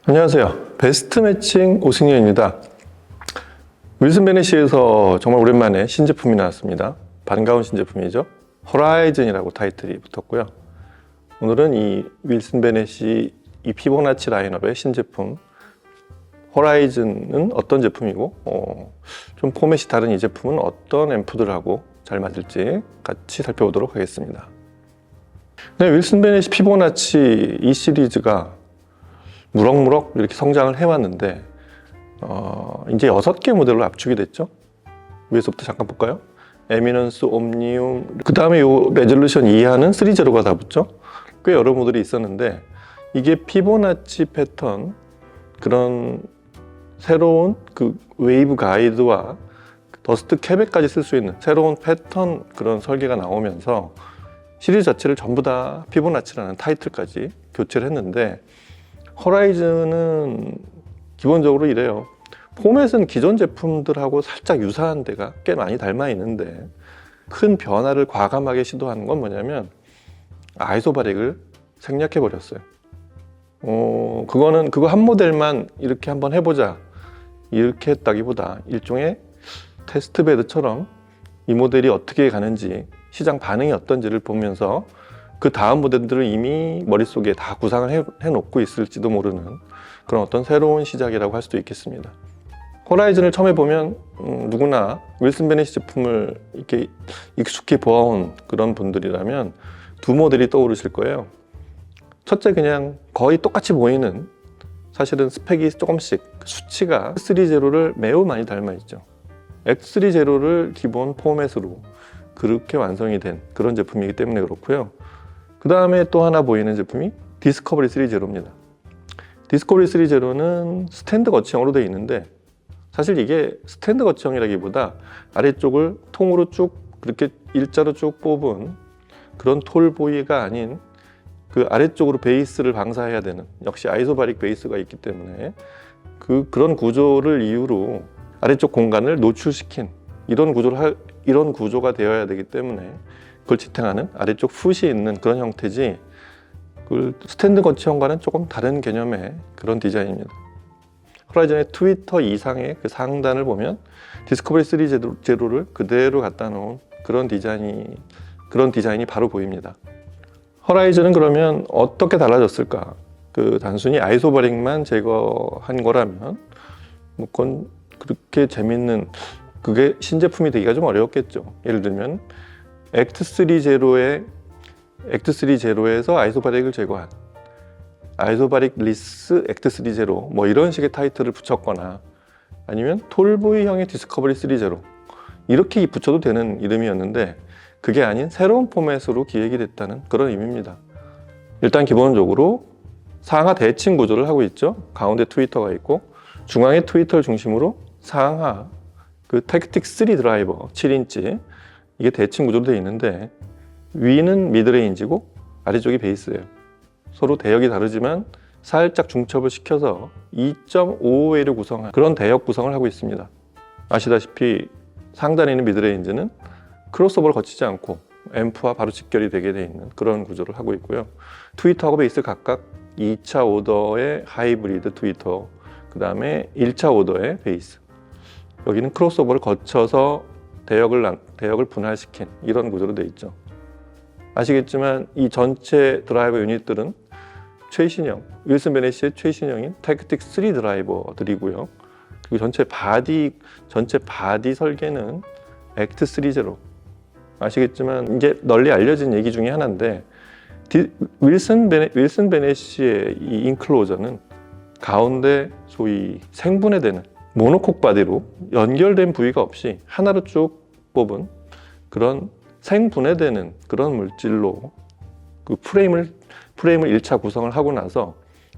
안녕하세요. 베스트 매칭 오승현입니다. 윌슨 베네시에서 정말 오랜만에 신제품이 나왔습니다. 반가운 신제품이죠. 호라이즌이라고 타이틀이 붙었고요. 오늘은 이 윌슨 베네시 이 피보나치 라인업의 신제품 호라이즌은 어떤 제품이고 좀 포맷이 다른 이 제품은 어떤 앰프들하고 잘 맞을지 같이 살펴보도록 하겠습니다. 네, 윌슨 베네시 피보나치 이 시리즈가 무럭무럭 이렇게 성장을 해왔는데 이제 6개 모델로 압축이 됐죠. 위에서부터 잠깐 볼까요? 에미넌스, 옴니움, 그 다음에 요 레졸루션 이하는 3제로가 다 붙죠. 꽤 여러 모델이 있었는데 이게 피보나치 패턴 그런 새로운 그 웨이브 가이드와 더스트 캐백까지 쓸 수 있는 새로운 패턴 그런 설계가 나오면서 시리즈 자체를 전부 다 피보나치라는 타이틀까지 교체를 했는데 호라이즌은 기본적으로 이래요. 포맷은 기존 제품들하고 살짝 유사한 데가 꽤 많이 닮아 있는데 큰 변화를 과감하게 시도하는 건 뭐냐면 아이소바릭을 생략해 버렸어요. 그거 한 모델만 이렇게 한번 해보자 이렇게 했다기보다 일종의 테스트베드처럼 이 모델이 어떻게 가는지 시장 반응이 어떤지를 보면서 그 다음 모델들을 이미 머릿속에 다 구상을 해놓고 있을지도 모르는 그런 어떤 새로운 시작이라고 할 수도 있겠습니다. 호라이즌을 처음 해보면 누구나 윌슨 베네시 제품을 이렇게 익숙히 보아온 그런 분들이라면 두 모델이 떠오르실 거예요. 첫째, 그냥 거의 똑같이 보이는, 사실은 스펙이 조금씩 수치가 X30를 매우 많이 닮아 있죠. X30를 기본 포맷으로 그렇게 완성이 된 그런 제품이기 때문에 그렇고요. 그 다음에 또 하나 보이는 제품이 디스커버리 3제로입니다. 디스커버리 3제로는 스탠드 거치형으로 되어 있는데 사실 이게 스탠드 거치형이라기보다 아래쪽을 통으로 쭉 그렇게 일자로 쭉 뽑은 그런 톨보이가 아닌 그 아래쪽으로 베이스를 방사해야 되는, 역시 아이소바릭 베이스가 있기 때문에 그런 구조를 이유로 아래쪽 공간을 노출시킨 이런 구조가 되어야 되기 때문에 그걸 지탱하는 아래쪽 풋이 있는 그런 형태지 그 스탠드 거치형과는 조금 다른 개념의 그런 디자인입니다. 호라이즌의 트위터 이상의 그 상단을 보면 디스커버리 3제로를 그대로 갖다 놓은 그런 디자인이 바로 보입니다. 호라이즌은 그러면 어떻게 달라졌을까? 그 단순히 아이소바릭만 제거한 거라면 뭐 그건 그렇게 재밌는, 그게 신제품이 되기가 좀 어려웠겠죠. 예를 들면 액트3제로에서 아이소바릭을 제거한 아이소바릭 리스 액트3제로 뭐 이런 식의 타이틀을 붙였거나 아니면 톨보이형의 디스커버리 3제로 이렇게 붙여도 되는 이름이었는데 그게 아닌 새로운 포맷으로 기획이 됐다는 그런 의미입니다. 일단 기본적으로 상하 대칭 구조를 하고 있죠. 가운데 트위터가 있고 중앙에 트위터를 중심으로 상하 그 택틱 3 드라이버 7인치 이게 대칭 구조로 되어 있는데 위는 미드레인지고 아래쪽이 베이스예요. 서로 대역이 다르지만 살짝 중첩을 시켜서 2.55W를 구성한 그런 대역 구성을 하고 있습니다. 아시다시피 상단에 있는 미드레인지는 크로스오버를 거치지 않고 앰프와 바로 직결이 되게 되어 있는 그런 구조를 하고 있고요. 트위터하고 베이스 각각 2차 오더의 하이브리드 트위터, 그 다음에 1차 오더의 베이스, 여기는 크로스오버를 거쳐서 대역을 분할시킨 이런 구조로 되어 있죠. 아시겠지만 이 전체 드라이버 유닛들은 최신형, 윌슨 베네시의 최신형인 택틱 3 드라이버들이고요. 그리고 전체 바디 설계는 액트30. 아시겠지만 이제 널리 알려진 얘기 중에 하나인데 윌슨 베네시의 이 인클로저는 가운데 소위 생분해되는 모노콕 바디로 연결된 부위가 없이 하나로 쭉 뽑은 그런 생분해되는 그런 물질로 그 프레임을 1차 구성을 하고 나서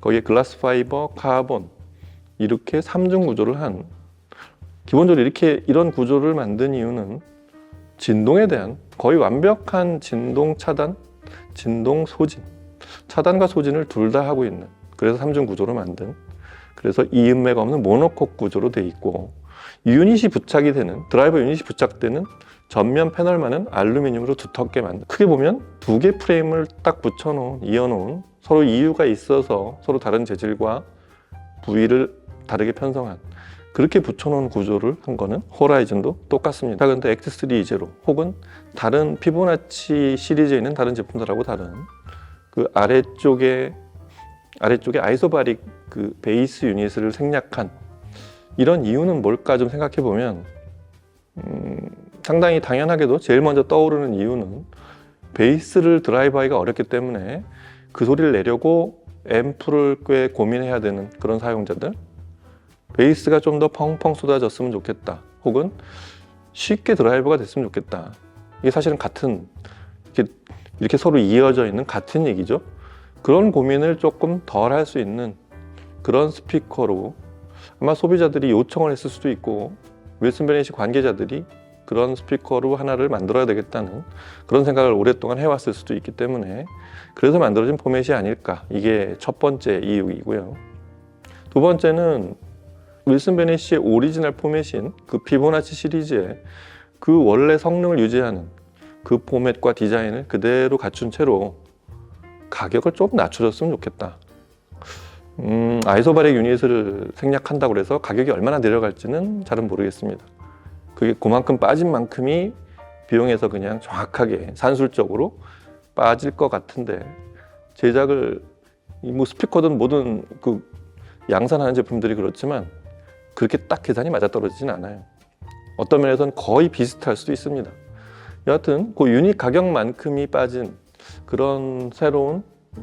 거기에 글라스 파이버, 카본 이렇게 3중 구조를 한, 기본적으로 이런 구조를 만든 이유는 진동에 대한 거의 완벽한 진동 차단, 진동 소진, 차단과 소진을 둘 다 하고 있는, 그래서 3중 구조로 만든, 그래서 이음매가 없는 모노콕 구조로 되어 있고 유닛이 부착이 되는, 드라이버 유닛이 부착되는 전면 패널만은 알루미늄으로 두텁게 만든, 크게 보면 두 개 프레임을 딱 붙여놓은, 이어놓은, 서로 이유가 있어서 서로 다른 재질과 부위를 다르게 편성한 그렇게 붙여놓은 구조를 한 거는 호라이즌도 똑같습니다. 그런데 X3 제로 혹은 다른 피보나치 시리즈에 있는 다른 제품들하고 다른 그 아래쪽에 아이소바릭 그 베이스 유닛을 생략한 이런 이유는 뭘까 좀 생각해 보면 상당히 당연하게도 제일 먼저 떠오르는 이유는 베이스를 드라이브하기가 어렵기 때문에 그 소리를 내려고 앰프를 꽤 고민해야 되는 그런 사용자들, 베이스가 좀 더 펑펑 쏟아졌으면 좋겠다 혹은 쉽게 드라이브가 됐으면 좋겠다. 이게 사실은 같은 이렇게 서로 이어져 있는 같은 얘기죠. 그런 고민을 조금 덜 할 수 있는 그런 스피커로 아마 소비자들이 요청을 했을 수도 있고 윌슨 베넷이 관계자들이 그런 스피커로 하나를 만들어야 되겠다는 그런 생각을 오랫동안 해왔을 수도 있기 때문에 그래서 만들어진 포맷이 아닐까. 이게 첫 번째 이유이고요. 두 번째는 윌슨 베넷의 오리지널 포맷인 그 피보나치 시리즈의 그 원래 성능을 유지하는 그 포맷과 디자인을 그대로 갖춘 채로 가격을 좀 낮춰줬으면 좋겠다. 아이소바릭 유닛을 생략한다고 해서 가격이 얼마나 내려갈지는 잘은 모르겠습니다. 그게 그만큼 빠진 만큼이 비용에서 그냥 정확하게 산술적으로 빠질 것 같은데 제작을 뭐 스피커든 뭐든 그 양산하는 제품들이 그렇지만 그렇게 딱 계산이 맞아떨어지진 않아요. 어떤 면에서는 거의 비슷할 수도 있습니다. 여하튼 그 유닛 가격만큼이 빠진 그런 새로운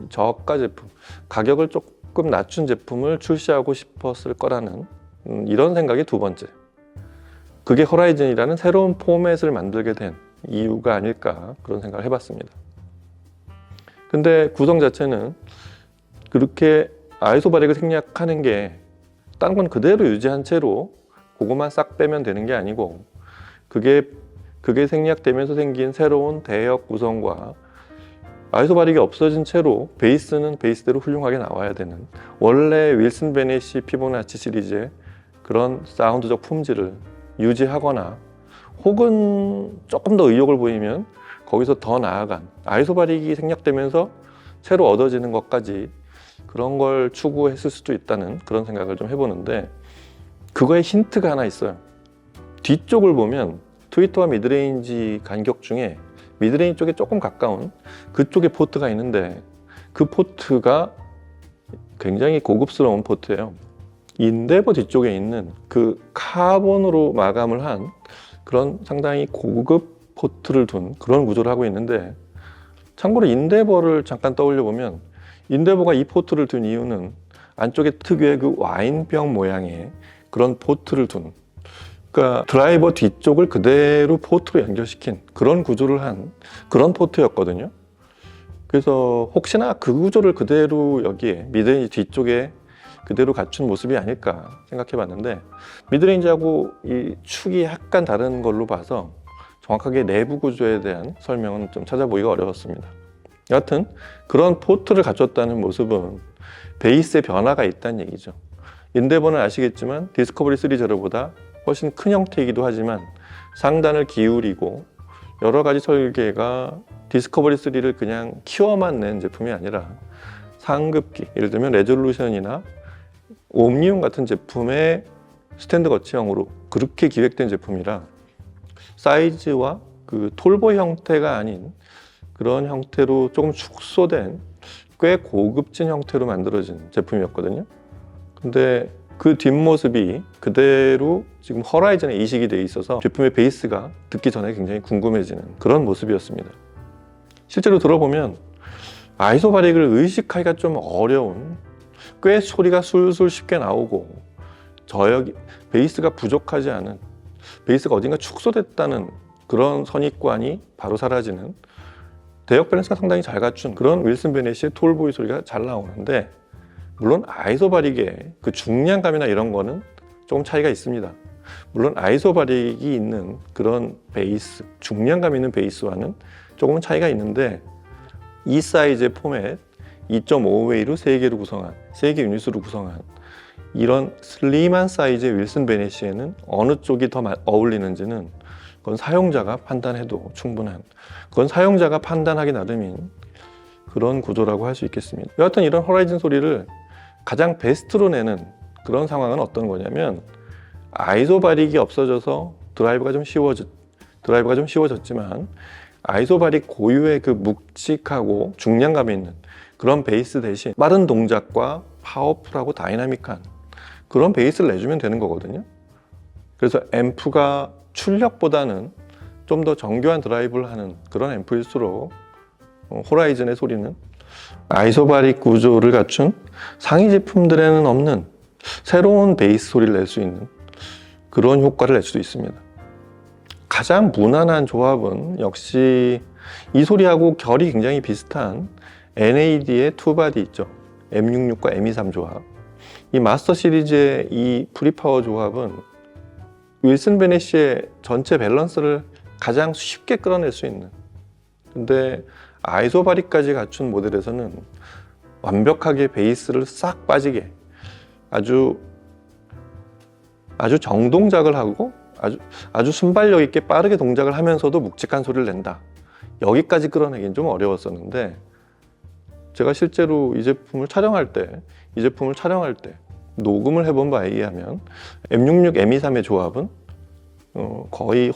저가 제품, 가격을 조금 낮춘 제품을 출시하고 싶었을 거라는 이런 생각이 두 번째. 그게 호라이즌이라는 새로운 포맷을 만들게 된 이유가 아닐까 그런 생각을 해봤습니다. 근데 구성 자체는 그렇게 아이소바릭을 생략하는 게 다른 건 그대로 유지한 채로 그것만 싹 빼면 되는 게 아니고 그게 생략되면서 생긴 새로운 대역 구성과 아이소바릭이 없어진 채로 베이스는 베이스대로 훌륭하게 나와야 되는 원래 윌슨 베넷이 피보나치 시리즈의 그런 사운드적 품질을 유지하거나 혹은 조금 더 의욕을 보이면 거기서 더 나아간 아이소바릭이 생략되면서 새로 얻어지는 것까지 그런 걸 추구했을 수도 있다는 그런 생각을 좀 해보는데 그거에 힌트가 하나 있어요. 뒤쪽을 보면 트위터와 미드레인지 간격 중에 미드레인지 쪽에 조금 가까운 그쪽에 포트가 있는데 그 포트가 굉장히 고급스러운 포트예요. 인데버 뒤쪽에 있는 그 카본으로 마감을 한 그런 상당히 고급 포트를 둔 그런 구조를 하고 있는데 참고로 인데버를 잠깐 떠올려 보면 인데버가 이 포트를 둔 이유는 안쪽에 특유의 그 와인병 모양의 그런 포트를 둔 그러니까 드라이버 뒤쪽을 그대로 포트로 연결시킨 그런 구조를 한 그런 포트였거든요. 그래서 혹시나 그 구조를 그대로 여기에 미드레인지 뒤쪽에 그대로 갖춘 모습이 아닐까 생각해 봤는데 미드레인지하고 이 축이 약간 다른 걸로 봐서 정확하게 내부 구조에 대한 설명은 좀 찾아보기가 어려웠습니다. 여하튼 그런 포트를 갖췄다는 모습은 베이스의 변화가 있다는 얘기죠. 인데버는 아시겠지만 디스커버리 3 제로보다 훨씬 큰 형태이기도 하지만 상단을 기울이고 여러 가지 설계가 디스커버리 3를 그냥 키워만 낸 제품이 아니라 상급기, 예를 들면 레졸루션이나 옴니움 같은 제품의 스탠드 거치형으로 그렇게 기획된 제품이라 사이즈와 그 톨보 형태가 아닌 그런 형태로 조금 축소된 꽤 고급진 형태로 만들어진 제품이었거든요. 근데 그 뒷모습이 그대로 지금 호라이즌에 이식이 돼 있어서 제품의 베이스가 듣기 전에 굉장히 궁금해지는 그런 모습이었습니다. 실제로 들어보면 아이소바릭을 의식하기가 좀 어려운 꽤 소리가 술술 쉽게 나오고 저역이 베이스가 부족하지 않은 베이스가 어딘가 축소됐다는 그런 선입관이 바로 사라지는 대역 밸런스가 상당히 잘 갖춘 그런 윌슨 베넷의 톨보이 소리가 잘 나오는데 물론 아이소바릭의 그 중량감이나 이런 거는 조금 차이가 있습니다. 물론 아이소바릭이 있는 그런 베이스, 중량감 있는 베이스와는 조금은 차이가 있는데 이 사이즈의 포맷 2.5웨이로 3개로 구성한 3개 유닛으로 구성한 이런 슬림한 사이즈의 윌슨 베넷시에는 어느 쪽이 더 어울리는지는 그건 사용자가 판단해도 충분한 그건 사용자가 판단하기 나름인 그런 구조라고 할 수 있겠습니다. 여하튼 이런 호라이즌 소리를 가장 베스트로 내는 그런 상황은 어떤 거냐면 아이소바릭이 없어져서 드라이브가 좀 쉬워졌지만 아이소바릭 고유의 그 묵직하고 중량감이 있는 그런 베이스 대신 빠른 동작과 파워풀하고 다이나믹한 그런 베이스를 내주면 되는 거거든요. 그래서 앰프가 출력보다는 좀 더 정교한 드라이브를 하는 그런 앰프일수록 호라이즌의 소리는 아이소바릭 구조를 갖춘 상위 제품들에는 없는 새로운 베이스 소리를 낼 수 있는 그런 효과를 낼 수도 있습니다. 가장 무난한 조합은 역시 이 소리하고 결이 굉장히 비슷한 NAD의 투바디 있죠. M66과 M23 조합. 이 마스터 시리즈의 이 프리파워 조합은 윌슨 베네시의 전체 밸런스를 가장 쉽게 끌어낼 수 있는, 근데 아이소바릭까지 갖춘 모델에서는 완벽하게 베이스를 싹 빠지게 아주 정동작을 하고 아주 순발력 있게 빠르게 동작을 하면서도 묵직한 소리를 낸다. 여기까지 끌어내긴 좀 어려웠었는데 제가 실제로 이 제품을 촬영할 때 녹음을 해본 바에 의하면 M66, M23의 조합은 거의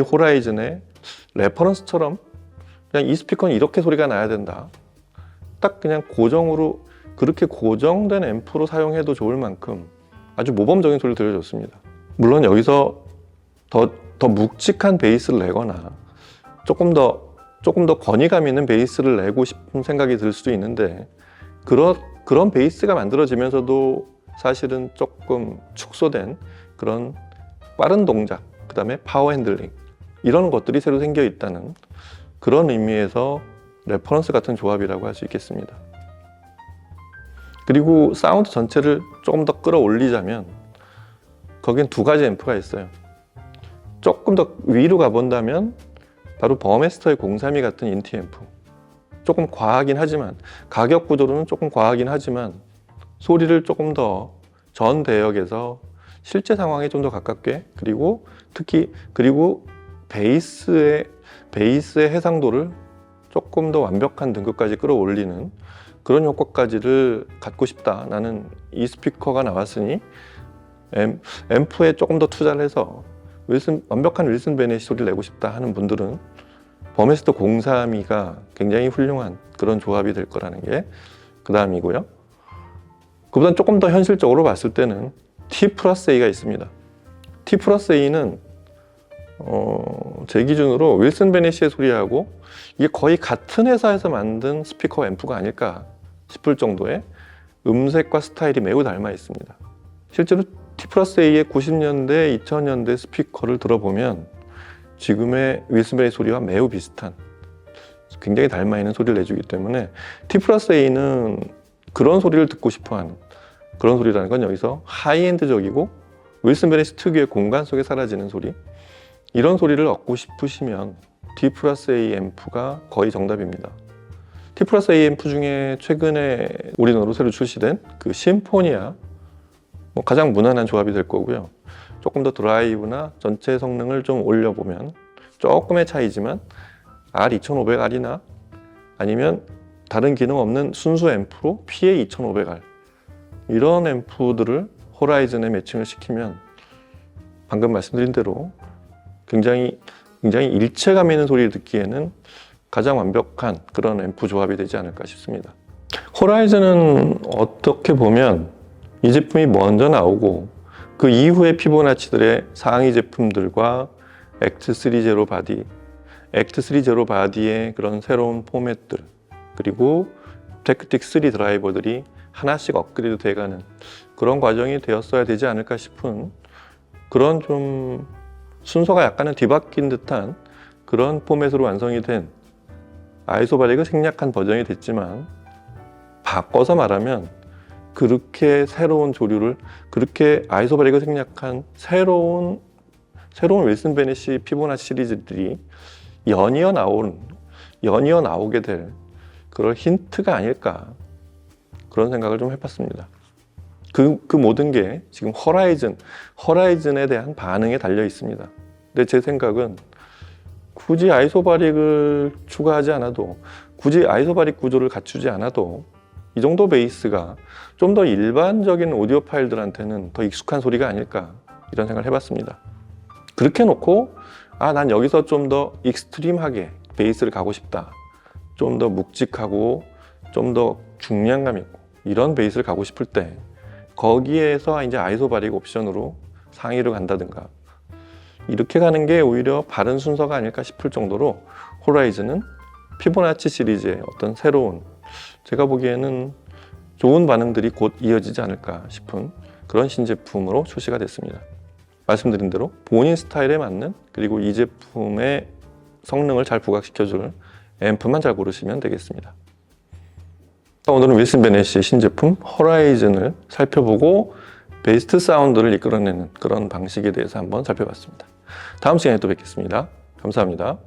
호라이즌의 레퍼런스처럼 그냥 이 스피커는 이렇게 소리가 나야 된다. 딱 그냥 고정으로 그렇게 고정된 앰프로 사용해도 좋을 만큼 아주 모범적인 소리를 들려줬습니다. 물론 여기서 더 묵직한 베이스를 내거나 조금 더 권위감 있는 베이스를 내고 싶은 생각이 들 수도 있는데 그런 베이스가 만들어지면서도 사실은 조금 축소된 그런 빠른 동작, 그 다음에 파워 핸들링 이런 것들이 새로 생겨 있다는 그런 의미에서 레퍼런스 같은 조합이라고 할 수 있겠습니다. 그리고 사운드 전체를 조금 더 끌어올리자면 거긴 두 가지 앰프가 있어요. 조금 더 위로 가본다면 바로 버메스터의 032 같은 인티 앰프. 조금 과하긴 하지만 가격 구조로는 조금 과하긴 하지만 소리를 조금 더 전 대역에서 실제 상황에 좀 더 가깝게 그리고 베이스의 해상도를 조금 더 완벽한 등급까지 끌어올리는 그런 효과까지를 갖고 싶다. 나는 이 스피커가 나왔으니 앰프에 조금 더 투자를 해서 완벽한 윌슨 베네시 소리를 내고 싶다 하는 분들은 버메스터 032가 굉장히 훌륭한 그런 조합이 될 거라는 게 그 다음이고요. 그보다 조금 더 현실적으로 봤을 때는 T+A가 있습니다. T+A는 제 기준으로 윌슨 베네시의 소리하고 이게 거의 같은 회사에서 만든 스피커 앰프가 아닐까 싶을 정도의 음색과 스타일이 매우 닮아 있습니다. 실제로 T+A의 90년대, 2000년대 스피커를 들어보면 지금의 윌슨 베네시 소리와 매우 비슷한 굉장히 닮아 있는 소리를 내주기 때문에 T+A는 그런 소리를 듣고 싶어하는 그런 소리라는 건 여기서 하이엔드적이고 윌슨 베네시 특유의 공간 속에 사라지는 소리, 이런 소리를 얻고 싶으시면 T+A 앰프가 거의 정답입니다. T+A 앰프 중에 최근에 우리나라로 새로 출시된 그 심포니아 가장 무난한 조합이 될 거고요. 조금 더 드라이브나 전체 성능을 좀 올려보면 조금의 차이지만 R2500R이나 아니면 다른 기능 없는 순수 앰프로 PA2500R 이런 앰프들을 호라이즌에 매칭을 시키면 방금 말씀드린 대로 굉장히 일체감 있는 소리를 듣기에는 가장 완벽한 그런 앰프 조합이 되지 않을까 싶습니다. 호라이즌은 어떻게 보면 이 제품이 먼저 나오고 그 이후에 피보나치들의 상위 제품들과 액트3 제로 바디, 액트3 제로 바디의 그런 새로운 포맷들 그리고 테크틱 3 드라이버들이 하나씩 업그레이드 돼가는 그런 과정이 되었어야 되지 않을까 싶은 그런 좀 순서가 약간은 뒤바뀐 듯한 그런 포맷으로 완성이 된 아이소바릭의 생략한 버전이 됐지만 바꿔서 말하면 그렇게 새로운 조류를 그렇게 아이소바릭을 생략한 새로운 윌슨 베네시 피보나치 시리즈들이 연이어 나오게 될 그런 힌트가 아닐까 그런 생각을 좀 해봤습니다. 그 모든 게 지금 호라이즌에 대한 반응에 달려 있습니다. 근데 제 생각은 굳이 아이소바릭을 추가하지 않아도 굳이 아이소바릭 구조를 갖추지 않아도 이 정도 베이스가 좀 더 일반적인 오디오 파일들한테는 더 익숙한 소리가 아닐까 이런 생각을 해봤습니다. 그렇게 놓고 난 여기서 좀 더 익스트림하게 베이스를 가고 싶다, 좀 더 묵직하고 좀 더 중량감 있고 이런 베이스를 가고 싶을 때 거기에서 이제 아이소바릭 옵션으로 상위로 간다든가 이렇게 가는 게 오히려 바른 순서가 아닐까 싶을 정도로 호라이즌은 피보나치 시리즈의 어떤 새로운, 제가 보기에는 좋은 반응들이 곧 이어지지 않을까 싶은 그런 신제품으로 출시가 됐습니다. 말씀드린 대로 본인 스타일에 맞는, 그리고 이 제품의 성능을 잘 부각시켜줄 앰프만 잘 고르시면 되겠습니다. 오늘은 윌슨 베넷의 신제품 호라이즌을 살펴보고 베스트 사운드를 이끌어내는 그런 방식에 대해서 한번 살펴봤습니다. 다음 시간에 또 뵙겠습니다. 감사합니다.